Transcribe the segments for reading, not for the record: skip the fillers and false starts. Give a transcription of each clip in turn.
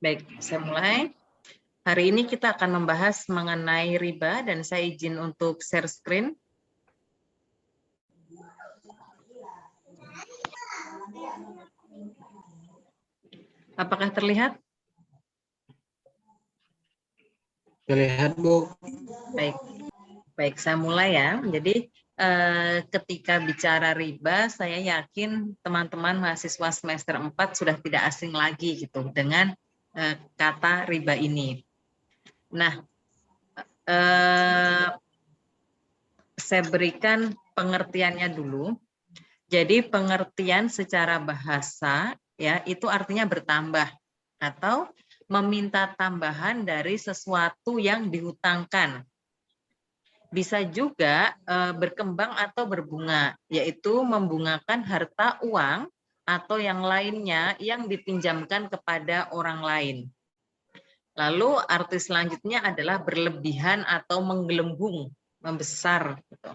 Baik, saya mulai. Hari ini kita akan membahas mengenai riba dan saya izin untuk share screen. Apakah terlihat? Terlihat, Bu. Baik, baik, saya mulai ya. Jadi ketika bicara riba, saya yakin teman-teman mahasiswa semester 4 sudah tidak asing lagi gitu dengan kata riba ini. Nah, saya berikan pengertiannya dulu. Jadi pengertian secara bahasa ya itu artinya bertambah atau meminta tambahan dari sesuatu yang dihutangkan. Bisa juga berkembang atau berbunga, yaitu membungakan harta uang atau yang lainnya yang dipinjamkan kepada orang lain. Lalu arti selanjutnya adalah berlebihan atau menggelembung, membesar. Gitu.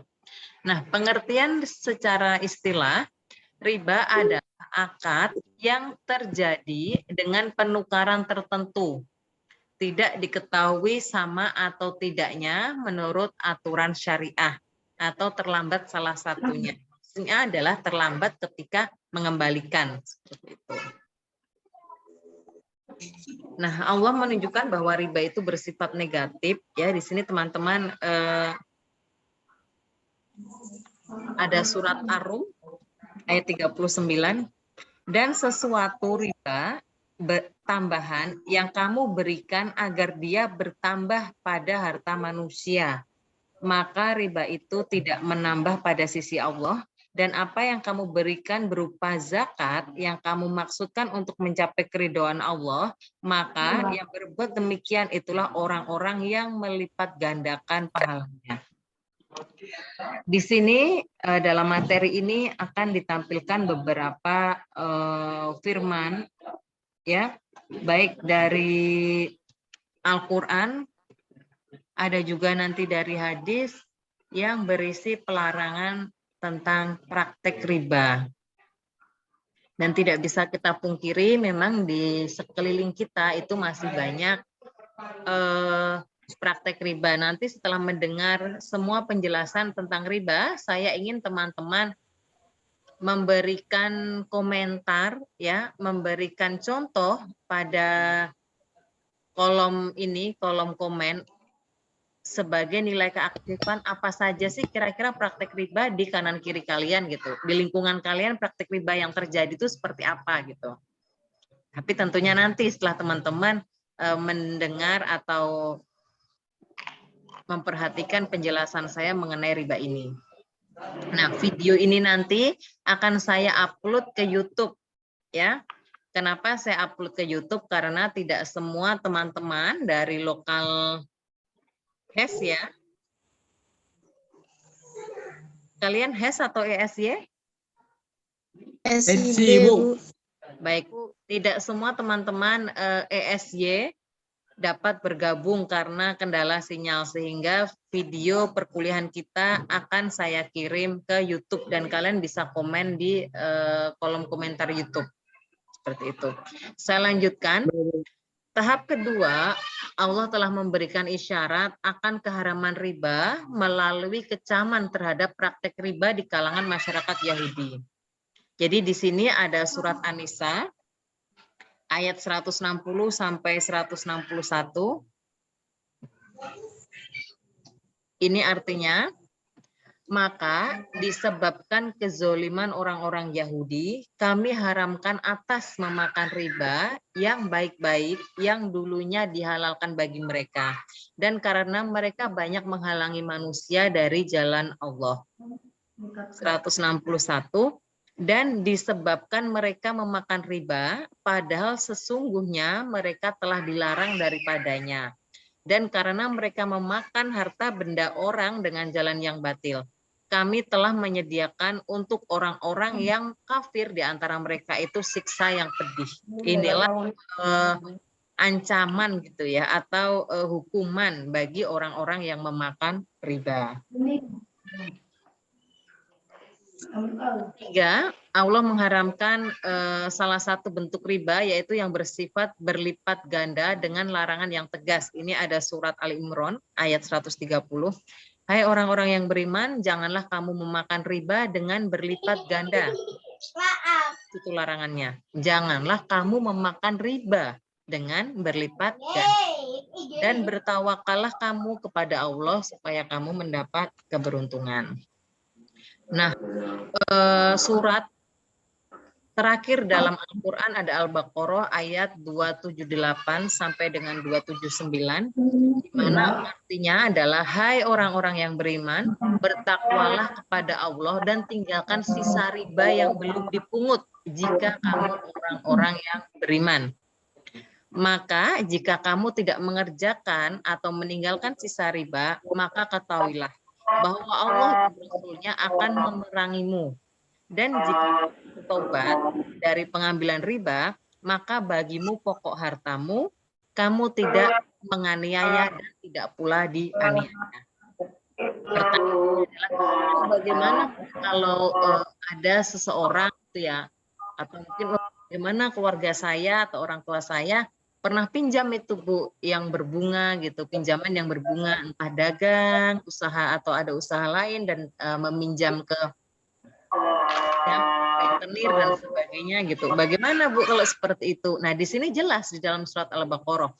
Nah, pengertian secara istilah, riba adalah akad yang terjadi dengan penukaran tertentu. Tidak diketahui sama atau tidaknya menurut aturan syariah atau terlambat salah satunya. Maksudnya adalah terlambat ketika mengembalikan. Seperti itu. Nah, Allah menunjukkan bahwa riba itu bersifat negatif. Ya, di sini teman-teman ada surat Ar-Rum ayat 39. Dan sesuatu riba tambahan yang kamu berikan agar dia bertambah pada harta manusia, maka riba itu tidak menambah pada sisi Allah, dan apa yang kamu berikan berupa zakat yang kamu maksudkan untuk mencapai keridhaan Allah, maka yang berbuat demikian itulah orang-orang yang melipat gandakan pahalanya. Di sini dalam materi ini akan ditampilkan beberapa firman ya, baik dari Al-Qur'an, ada juga nanti dari hadis yang berisi pelarangan tentang praktek riba. Dan tidak bisa kita pungkiri memang di sekeliling kita itu masih banyak praktek riba. Nanti setelah mendengar semua penjelasan tentang riba, saya ingin teman-teman memberikan komentar ya, memberikan contoh pada kolom ini, kolom komen sebagai nilai keaktifan apa saja sih kira-kira praktek riba di kanan kiri kalian gitu. Di lingkungan kalian praktek riba yang terjadi itu seperti apa gitu. Tapi tentunya nanti setelah teman-teman mendengar atau memperhatikan penjelasan saya mengenai riba ini. Nah, video ini nanti akan saya upload ke YouTube ya. Kenapa saya upload ke YouTube? Karena tidak semua teman-teman dari lokal HES ya. Kalian HES atau ESY? ESY, Bu. Baik, tidak semua teman-teman ESY dapat bergabung karena kendala sinyal, sehingga video perkuliahan kita akan saya kirim ke YouTube dan kalian bisa komen di kolom komentar YouTube. Seperti itu. Saya lanjutkan. Tahap kedua, Allah telah memberikan isyarat akan keharaman riba melalui kecaman terhadap praktek riba di kalangan masyarakat Yahudi. Jadi di sini ada surat An-Nisa ayat 160 sampai 161. Ini artinya, maka disebabkan kezoliman orang-orang Yahudi, kami haramkan atas memakan riba yang baik-baik yang dulunya dihalalkan bagi mereka. Dan karena mereka banyak menghalangi manusia dari jalan Allah. 161. Dan disebabkan mereka memakan riba, padahal sesungguhnya mereka telah dilarang daripadanya. Dan karena mereka memakan harta benda orang dengan jalan yang batil, kami telah menyediakan untuk orang-orang yang kafir di antara mereka itu siksa yang pedih. Inilah ancaman gitu ya, atau hukuman bagi orang-orang yang memakan riba. 3. Allah mengharamkan salah satu bentuk riba yaitu yang bersifat berlipat ganda dengan larangan yang tegas. Ini ada surat Ali Imran ayat 130. Hai orang-orang yang beriman, janganlah kamu memakan riba dengan berlipat ganda. Itu larangannya. Janganlah kamu memakan riba dengan berlipat ganda. Dan bertawakallah kamu kepada Allah supaya kamu mendapat keberuntungan. Nah, surat terakhir dalam Al-Quran ada Al-Baqarah ayat 278 sampai dengan 279, di mana artinya adalah, hai orang-orang yang beriman, bertakwalah kepada Allah dan tinggalkan sisa riba yang belum dipungut jika kamu orang-orang yang beriman. Maka jika kamu tidak mengerjakan atau meninggalkan sisa riba, maka ketahuilah bahwa Allah dan Rasul-Nya akan memerangimu. Dan jika bertobat dari pengambilan riba, maka bagimu pokok hartamu, kamu tidak menganiaya dan tidak pula dianiaya. Pertanyaannya adalah, bagaimana kalau ada seseorang itu ya, atau mungkin bagaimana keluarga saya atau orang tua saya pernah pinjam itu Bu yang berbunga gitu, pinjaman yang berbunga, entah dagang, usaha atau ada usaha lain dan meminjam ke rentenir dan sebagainya gitu. Bagaimana Bu kalau seperti itu? Nah, di sini jelas di dalam surat Al-Baqarah.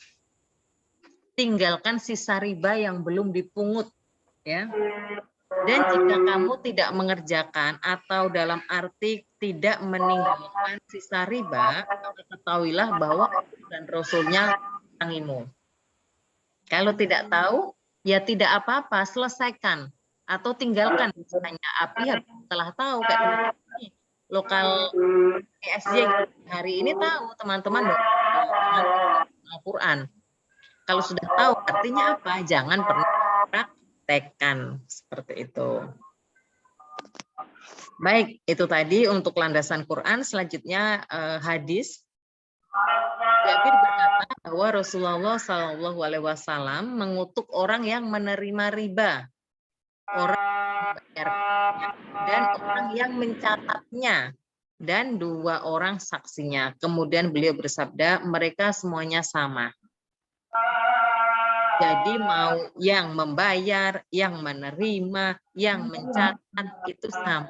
Tinggalkan sisa riba yang belum dipungut ya. Dan jika kamu tidak mengerjakan atau dalam arti tidak meninggalkan sisa riba, maka ketahuilah bahwa Allah dan Rasul-Nya memerangimu. Kalau tidak tahu, ya tidak apa-apa, selesaikan atau tinggalkan. Misalnya api setelah tahu kayak teman-teman lokal ESJ hari ini tahu teman-teman Al-Quran. Kalau sudah tahu artinya apa, jangan pernah praktekkan seperti itu. Baik, itu tadi untuk landasan Quran. Selanjutnya hadis. Jabir berkata bahwa Rasulullah SAW mengutuk orang yang menerima riba, orang yang membayarnya, dan orang yang mencatatnya, dan 2 orang saksinya. Kemudian beliau bersabda, mereka semuanya sama. Jadi mau yang membayar, yang menerima, yang mencatat itu sama.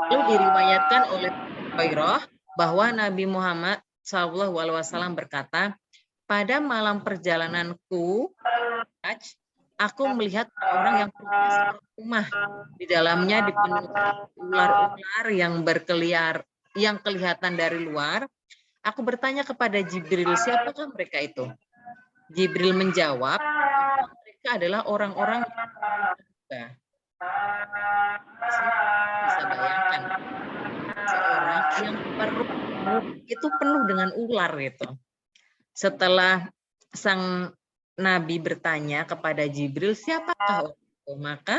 Lalu diriwayatkan oleh Hurairah bahwa Nabi Muhammad SAW berkata, pada malam perjalananku, aku melihat orang yang punya sebuah rumah, di dalamnya dipenuhi ular-ular yang berkeliar, yang kelihatan dari luar. Aku bertanya kepada Jibril, siapakah mereka itu? Jibril menjawab, mereka adalah orang-orang yang bisa bayangkan seorang yang perutmu itu penuh dengan ular itu. Setelah sang Nabi bertanya kepada Jibril, siapakah orang itu? Maka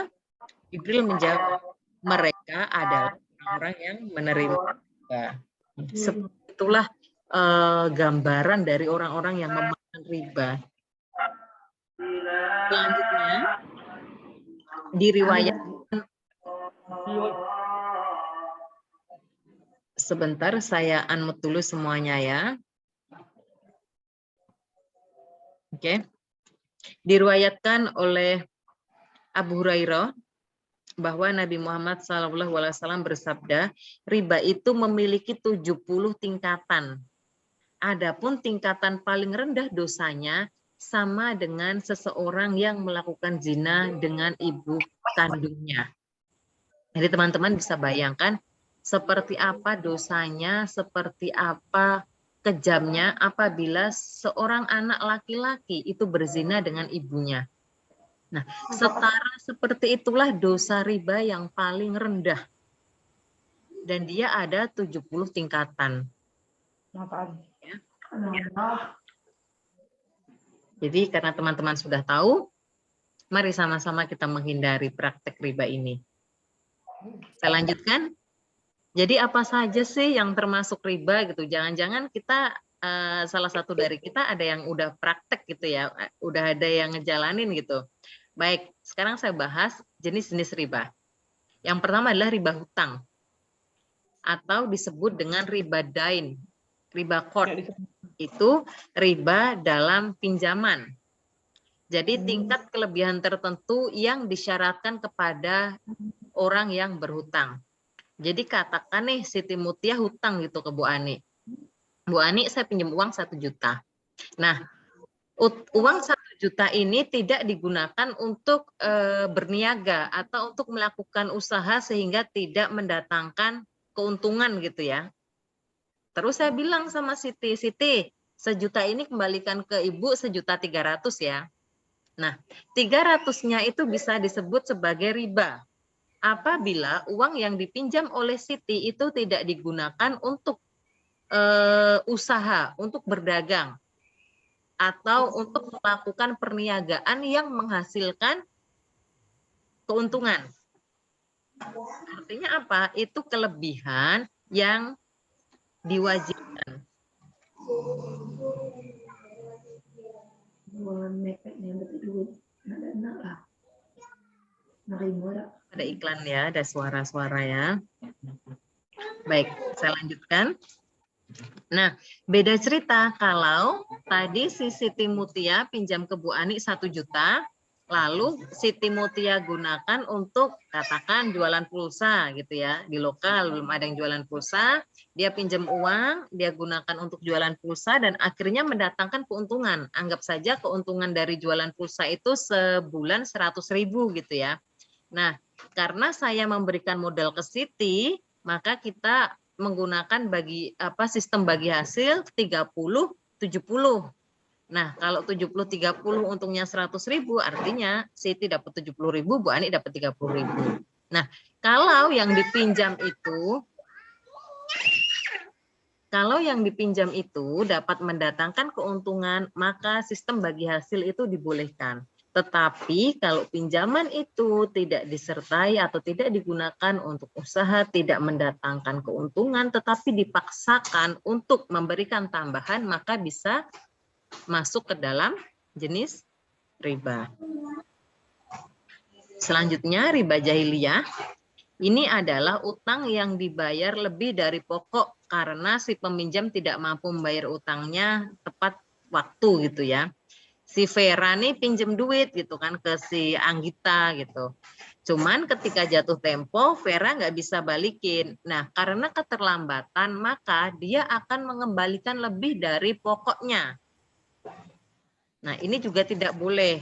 Jibril menjawab, mereka adalah orang yang menerima riba. Itulah gambaran dari orang-orang yang memakan riba. Selanjutnya diriwayatkan, sebentar saya unmute dulu semuanya ya. Oke. Diriwayatkan oleh Abu Hurairah bahwa Nabi Muhammad SAW bersabda, riba itu memiliki 70 tingkatan. Adapun tingkatan paling rendah dosanya sama dengan seseorang yang melakukan zina dengan ibu kandungnya. Jadi teman-teman bisa bayangkan seperti apa dosanya, seperti apa kejamnya apabila seorang anak laki-laki itu berzina dengan ibunya. Nah, setara seperti itulah dosa riba yang paling rendah. Dan dia ada 70 tingkatan. Ya. Jadi karena teman-teman sudah tahu, mari sama-sama kita menghindari praktek riba ini. Saya lanjutkan. Jadi apa saja sih yang termasuk riba gitu? Jangan-jangan kita salah satu dari kita ada yang udah praktek gitu ya, udah ada yang ngejalanin gitu. Baik, sekarang saya bahas jenis-jenis riba. Yang pertama adalah riba hutang. atau disebut dengan riba dain, riba qard. Itu riba dalam pinjaman. Jadi tingkat kelebihan tertentu yang disyaratkan kepada orang yang berhutang. Jadi katakan nih Siti Mutia hutang gitu ke Bu Ani. Bu Ani, saya pinjam uang 1 juta. Nah, uang 1 juta ini tidak digunakan untuk berniaga atau untuk melakukan usaha sehingga tidak mendatangkan keuntungan gitu ya. Terus saya bilang sama Siti, Siti, 1 juta ini kembalikan ke Ibu 1.300.000 ya. Nah, 300-nya itu bisa disebut sebagai riba. Apabila uang yang dipinjam oleh Siti itu tidak digunakan untuk usaha, untuk berdagang, atau untuk melakukan perniagaan yang menghasilkan keuntungan. Artinya apa? Itu kelebihan yang diwajibkan. Ada iklan ya, ada suara-suara ya. Baik, saya lanjutkan. Nah, beda cerita kalau tadi si Siti Mutia pinjam ke Bu Ani 1 juta, lalu Siti Mutia gunakan untuk katakan jualan pulsa gitu ya. Di lokal belum ada yang jualan pulsa, dia pinjam uang, dia gunakan untuk jualan pulsa dan akhirnya mendatangkan keuntungan. Anggap saja keuntungan dari jualan pulsa itu sebulan 100.000 gitu ya. Nah, karena saya memberikan modal ke Siti, maka kita menggunakan sistem bagi hasil 30-70. Nah, kalau 70-30 untungnya 100.000, artinya Siti dapat 70.000, Bu Ani dapat 30.000. Nah, kalau yang dipinjam itu dapat mendatangkan keuntungan, maka sistem bagi hasil itu dibolehkan. Tetapi kalau pinjaman itu tidak disertai atau tidak digunakan untuk usaha, tidak mendatangkan keuntungan, tetapi dipaksakan untuk memberikan tambahan, maka bisa masuk ke dalam jenis riba. Selanjutnya, riba jahiliyah. Ini adalah utang yang dibayar lebih dari pokok karena si peminjam tidak mampu membayar utangnya tepat waktu gitu ya. Si Vera nih pinjem duit gitu kan ke si Anggita gitu. Cuman ketika jatuh tempo Vera nggak bisa balikin. Nah, karena keterlambatan maka dia akan mengembalikan lebih dari pokoknya. Nah, ini juga tidak boleh.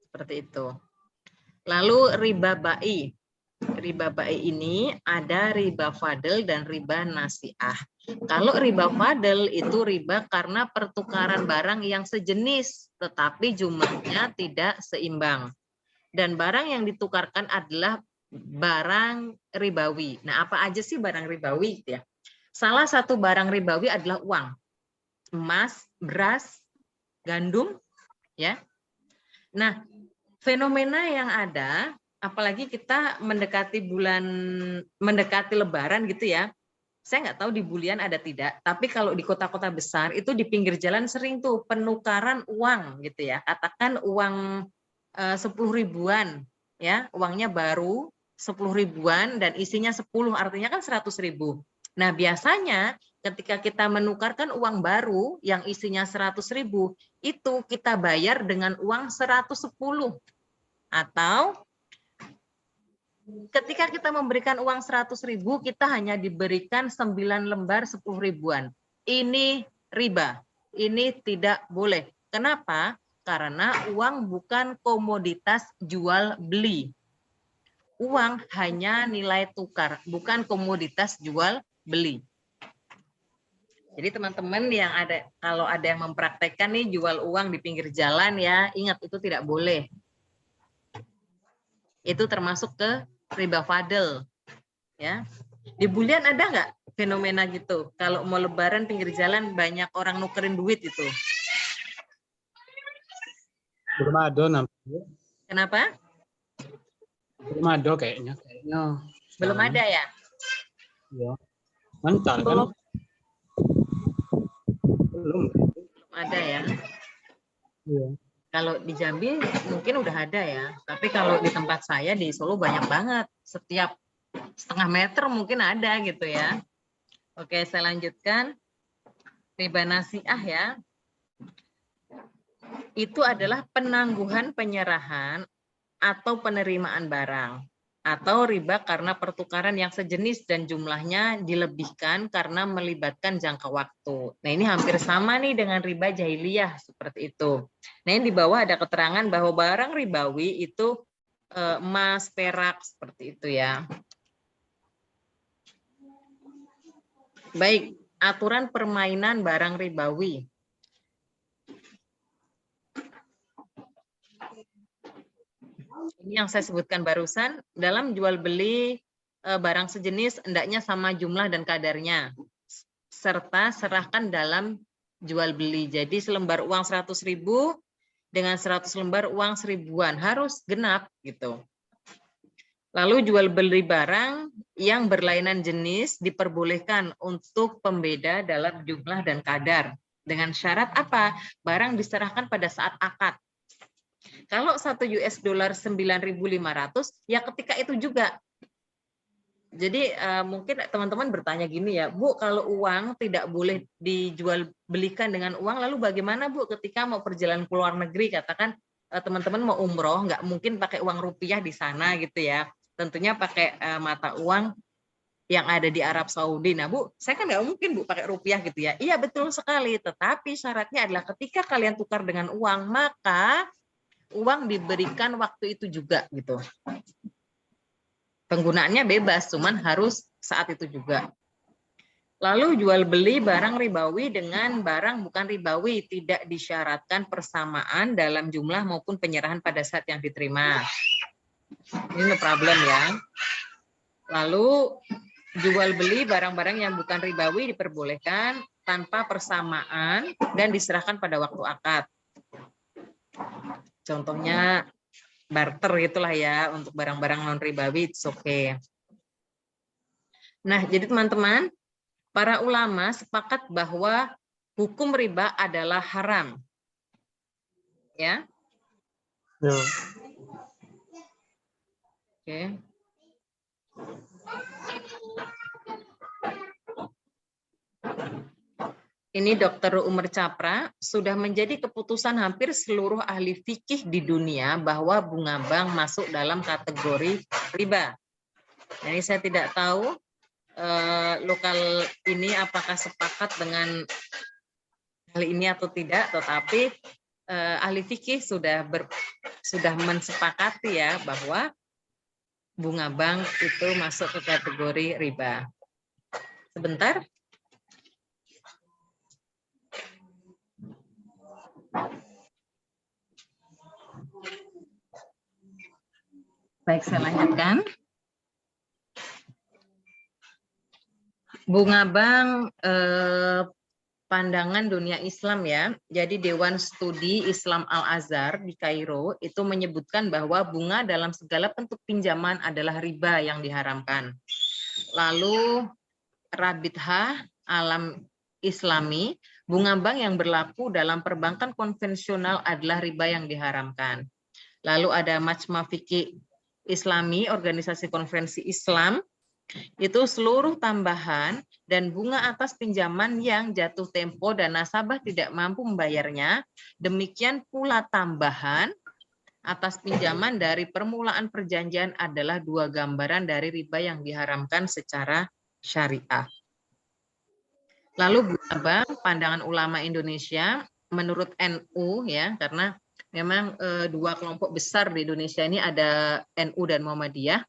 Seperti itu. Lalu riba ba'i. Riba ba'i ini ada riba fadl dan riba nasi'ah. Kalau riba fadl itu riba karena pertukaran barang yang sejenis tetapi jumlahnya tidak seimbang. Dan barang yang ditukarkan adalah barang ribawi. Nah, apa aja sih barang ribawi ya? Salah satu barang ribawi adalah uang. Emas, beras, gandum ya. Nah, fenomena yang ada, apalagi kita mendekati Lebaran gitu ya. Saya nggak tahu di Bulian ada tidak, tapi kalau di kota-kota besar itu di pinggir jalan sering tuh penukaran uang gitu ya. Katakan uang 10 ribuan ya, uangnya baru 10 ribuan dan isinya 10, artinya kan 100.000. Nah, biasanya ketika kita menukarkan uang baru yang isinya 100.000, itu kita bayar dengan uang 110. Atau ketika kita memberikan uang 100.000, kita hanya diberikan 9 lembar 10 ribuan. Ini riba. Ini tidak boleh. Kenapa? Karena uang bukan komoditas jual beli. Uang hanya nilai tukar, bukan komoditas jual beli. Jadi teman-teman yang ada, kalau ada yang mempraktekkan nih jual uang di pinggir jalan ya, ingat itu tidak boleh. Itu termasuk ke riba fadl. Ya. Di Bulian ada nggak fenomena gitu? Kalau mau Lebaran pinggir jalan banyak orang nukerin duit itu. Belum ada namanya. Kenapa? Belum ada kayaknya. Belum ada ya? Iya. Mental kan? Belum ada ya? Iya. Kalau di Jambi mungkin udah ada ya. Tapi kalau di tempat saya di Solo banyak banget. Setiap setengah meter mungkin ada gitu ya. Oke, saya lanjutkan. Riba nasiah ya. Itu adalah penangguhan penyerahan atau penerimaan barang. Atau riba karena pertukaran yang sejenis dan jumlahnya dilebihkan karena melibatkan jangka waktu. Nah, ini hampir sama nih dengan riba jahiliyah seperti itu. Nah, yang di bawah ada keterangan bahwa barang ribawi itu emas, perak, seperti itu ya. Baik, aturan permainan barang ribawi. Ini yang saya sebutkan barusan, dalam jual beli barang sejenis hendaknya sama jumlah dan kadarnya, serta serahkan dalam jual beli. Jadi selembar uang 100.000 dengan 100 lembar uang 1000-an harus genap gitu. Lalu jual beli barang yang berlainan jenis diperbolehkan untuk pembeda dalam jumlah dan kadar. Dengan syarat apa? Barang diserahkan pada saat akad. Kalau $1 9.500, ya ketika itu juga. Jadi mungkin teman-teman bertanya gini ya, Bu, kalau uang tidak boleh dijual belikan dengan uang, lalu bagaimana Bu ketika mau perjalanan ke luar negeri? Katakan teman-teman mau umroh, nggak mungkin pakai uang rupiah di sana gitu ya. Tentunya pakai mata uang yang ada di Arab Saudi. Nah Bu, saya kan nggak mungkin Bu pakai rupiah gitu ya. Iya betul sekali, tetapi syaratnya adalah ketika kalian tukar dengan uang, maka uang diberikan waktu itu juga gitu. Penggunaannya bebas, cuman harus saat itu juga. Lalu jual beli barang ribawi dengan barang bukan ribawi, tidak disyaratkan persamaan dalam jumlah maupun penyerahan pada saat yang diterima. Ini no problem ya. Lalu jual beli barang-barang yang bukan ribawi diperbolehkan tanpa persamaan dan diserahkan pada waktu akad. Contohnya barter gitulah ya, untuk barang-barang non ribawi, it's okay. Nah, jadi teman-teman, para ulama sepakat bahwa hukum riba adalah haram. Ya. Ya. Oke. Ini Dr. Umar Capra, sudah menjadi keputusan hampir seluruh ahli fikih di dunia bahwa bunga bank masuk dalam kategori riba. Jadi saya tidak tahu lokal ini apakah sepakat dengan hal ini atau tidak, tetapi ahli fikih sudah mensepakati ya bahwa bunga bank itu masuk ke kategori riba. Sebentar. Baik, saya lanjutkan. Bunga bank pandangan dunia Islam ya. Jadi Dewan Studi Islam Al-Azhar di Kairo itu menyebutkan bahwa bunga dalam segala bentuk pinjaman adalah riba yang diharamkan. Lalu Rabithah Alam Islami, bunga bank yang berlaku dalam perbankan konvensional adalah riba yang diharamkan. Lalu ada Majma Fikih Islami, organisasi konferensi Islam, itu seluruh tambahan dan bunga atas pinjaman yang jatuh tempo dan nasabah tidak mampu membayarnya, demikian pula tambahan atas pinjaman dari permulaan perjanjian adalah dua gambaran dari riba yang diharamkan secara syariah. Lalu bunga bank, pandangan ulama Indonesia, menurut NU ya, karena memang dua kelompok besar di Indonesia ini ada NU dan Muhammadiyah.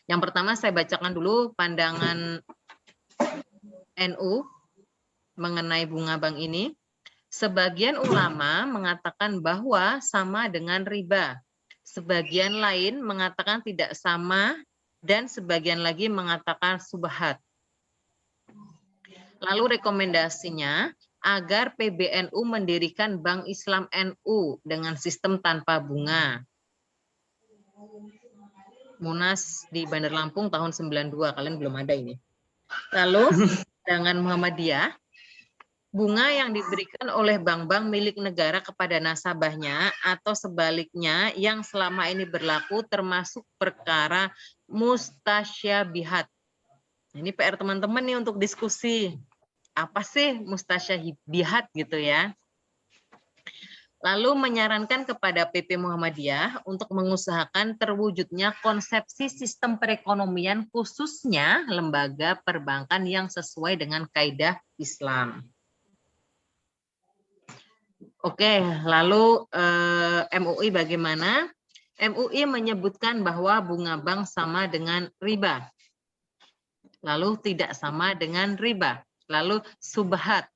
Yang pertama saya bacakan dulu pandangan NU mengenai bunga bank ini. Sebagian ulama mengatakan bahwa sama dengan riba. Sebagian lain mengatakan tidak sama dan sebagian lagi mengatakan subhat. Lalu rekomendasinya agar PBNU mendirikan Bank Islam NU dengan sistem tanpa bunga. Munas di Bandar Lampung tahun 92, kalian belum ada ini. Lalu dengan Muhammadiyah, bunga yang diberikan oleh bank-bank milik negara kepada nasabahnya atau sebaliknya yang selama ini berlaku termasuk perkara mustasyabihat. Ini PR teman-teman nih untuk diskusi. Apa sih mustasyabihat gitu ya? Lalu menyarankan kepada PP Muhammadiyah untuk mengusahakan terwujudnya konsepsi sistem perekonomian khususnya lembaga perbankan yang sesuai dengan kaidah Islam. Oke, lalu MUI bagaimana? MUI menyebutkan bahwa bunga bank sama dengan riba. Lalu tidak sama dengan riba. Lalu subhat.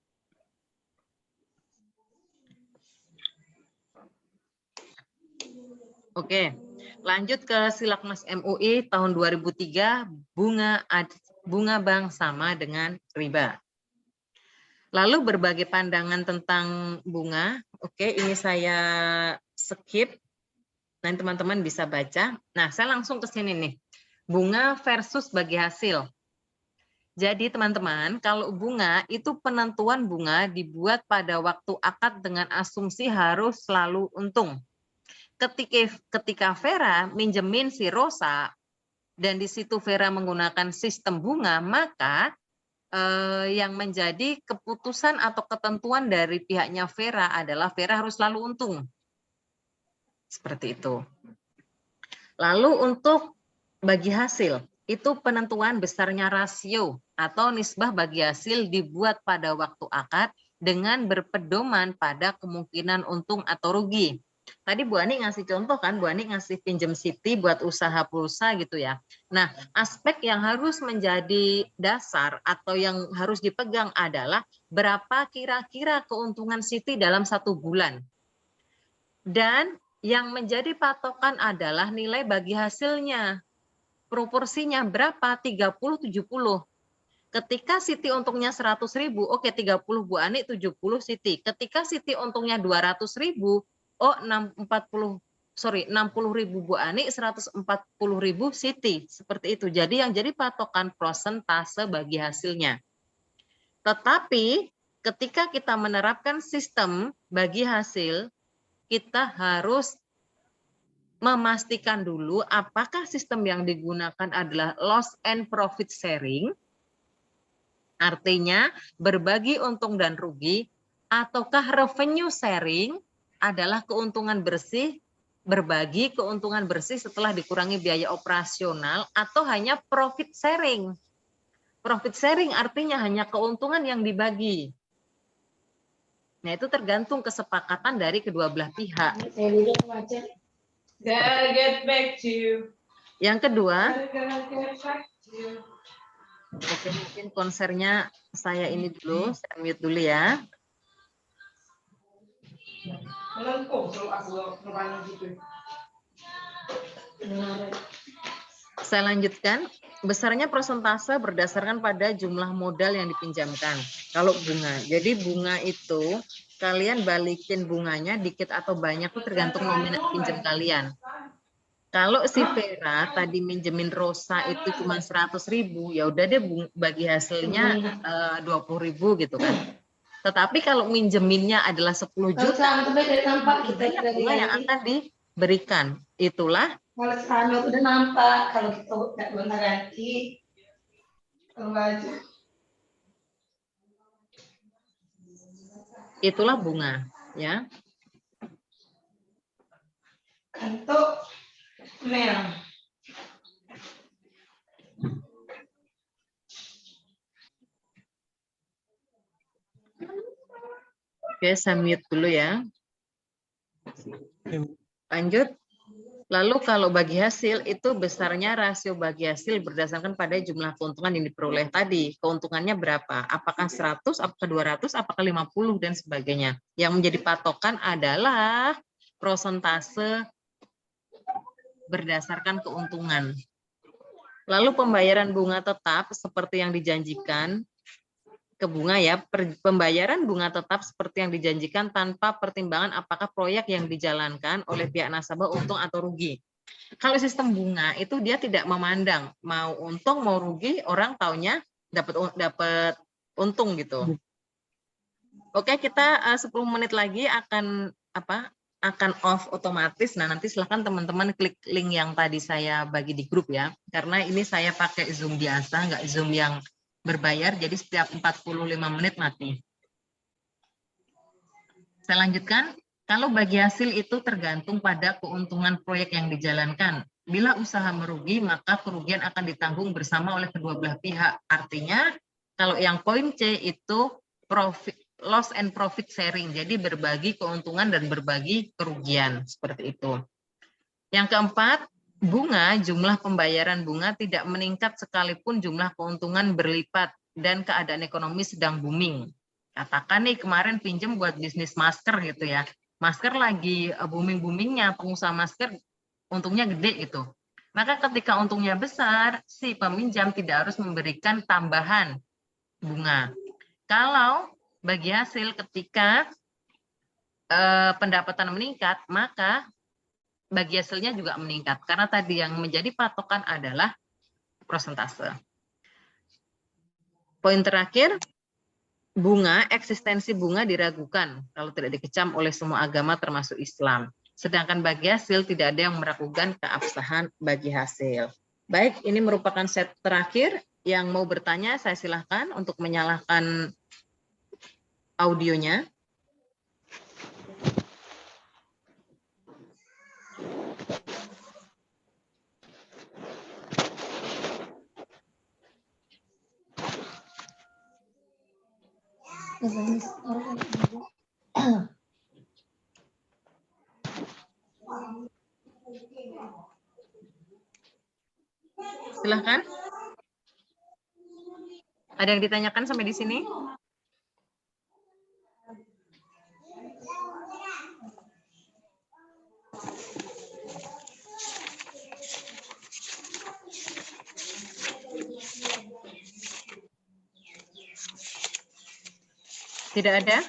Oke, lanjut ke Silakmas MUI tahun 2003, bunga bank sama dengan riba. Lalu berbagai pandangan tentang bunga, oke, ini saya skip, nanti teman-teman bisa baca. Nah, saya langsung ke sini nih, bunga versus bagi hasil. Jadi teman-teman, kalau bunga itu penentuan bunga dibuat pada waktu akad dengan asumsi harus selalu untung. Ketika Vera minjemin si Rosa dan di situ Vera menggunakan sistem bunga, maka yang menjadi keputusan atau ketentuan dari pihaknya Vera adalah Vera harus selalu untung. Seperti itu. Lalu untuk bagi hasil, itu penentuan besarnya rasio atau nisbah bagi hasil dibuat pada waktu akad dengan berpedoman pada kemungkinan untung atau rugi. Tadi Bu Ani ngasih contoh kan, Bu Ani ngasih pinjem Siti buat usaha pulsa gitu ya. Nah, aspek yang harus menjadi dasar atau yang harus dipegang adalah berapa kira-kira keuntungan Siti dalam 1 bulan. Dan yang menjadi patokan adalah nilai bagi hasilnya. Proporsinya berapa? 30-70. Ketika Siti untungnya 100.000, oke 30 Bu Ani, 70 Siti. Ketika Siti untungnya 200.000, oh 60.000 Bu Ani, 140.000 Siti. Seperti itu. Jadi yang jadi patokan persentase bagi hasilnya. Tetapi ketika kita menerapkan sistem bagi hasil, kita harus memastikan dulu apakah sistem yang digunakan adalah loss and profit sharing, artinya berbagi untung dan rugi, ataukah revenue sharing adalah keuntungan bersih, berbagi keuntungan bersih setelah dikurangi biaya operasional, atau hanya profit sharing. Profit sharing artinya hanya keuntungan yang dibagi. Nah, itu tergantung kesepakatan dari kedua belah pihak. Get back to you. Yang kedua, Get back to you. oke, mungkin konsernya saya ini dulu, saya mute dulu ya. Saya lanjutkan. Besarnya persentase berdasarkan pada jumlah modal yang dipinjamkan. Kalau bunga, jadi bunga itu kalian balikin bunganya dikit atau banyak itu tergantung nominal pinjam kalian. Kalau si Vera tadi minjemin Rosa itu cuma 100.000, ya udah deh bagi hasilnya 20.000 gitu kan. Tetapi kalau minjeminnya adalah 10 juta, banyak bunga yang akan diberikan. Itulah kalau sekarang udah nampak, kalau kita udah bentar ganti baju. Itulah bunga, ya. Kantuk merah. Oke, saya mute dulu ya. Lanjut. Lalu kalau bagi hasil itu besarnya rasio bagi hasil berdasarkan pada jumlah keuntungan yang diperoleh tadi. Keuntungannya berapa? Apakah 100, apakah 200, apakah 50 dan sebagainya. Yang menjadi patokan adalah persentase berdasarkan keuntungan. Lalu pembayaran bunga tetap seperti yang dijanjikan ke bunga ya, pembayaran bunga tetap seperti yang dijanjikan tanpa pertimbangan apakah proyek yang dijalankan oleh pihak nasabah untung atau rugi. Kalau sistem bunga itu dia tidak memandang mau untung mau rugi, orang taunya dapat untung gitu. Oke, kita 10 menit lagi akan akan off otomatis. Nah, nanti silahkan teman-teman klik link yang tadi saya bagi di grup ya. Karena ini saya pakai Zoom biasa, nggak Zoom yang berbayar, jadi setiap 45 menit mati. Saya lanjutkan. Kalau bagi hasil itu tergantung pada keuntungan proyek yang dijalankan. Bila usaha merugi, maka kerugian akan ditanggung bersama oleh kedua belah pihak. Artinya, kalau yang poin C itu profit, loss and profit sharing. Jadi berbagi keuntungan dan berbagi kerugian. Seperti itu. Yang keempat, bunga, jumlah pembayaran bunga tidak meningkat sekalipun jumlah keuntungan berlipat dan keadaan ekonomi sedang booming. Katakan nih kemarin pinjam buat bisnis masker gitu ya. Masker lagi booming-boomingnya, pengusaha masker untungnya gede gitu. Maka ketika untungnya besar, si peminjam tidak harus memberikan tambahan bunga. Kalau bagi hasil ketika pendapatan meningkat, maka bagi hasilnya juga meningkat. Karena tadi yang menjadi patokan adalah persentase. Poin terakhir, bunga, eksistensi bunga diragukan kalau tidak dikecam oleh semua agama termasuk Islam. Sedangkan bagi hasil tidak ada yang meragukan keabsahan bagi hasil. Baik, ini merupakan set terakhir. Yang mau bertanya, saya silahkan untuk menyalakan audionya. Silahkan. Ada yang ditanyakan sampai di sini? Tidak ada?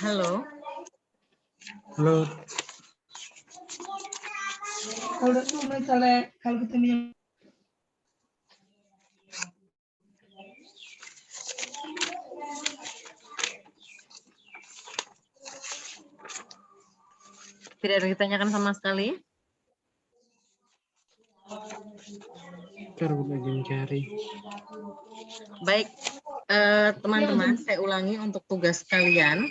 Halo? Halo. Kalau itu misalnya kalau kita minyak Tidak ada yang ditanyakan sama sekali? Baru lagi mencari. Baik, teman-teman, saya ulangi untuk tugas kalian.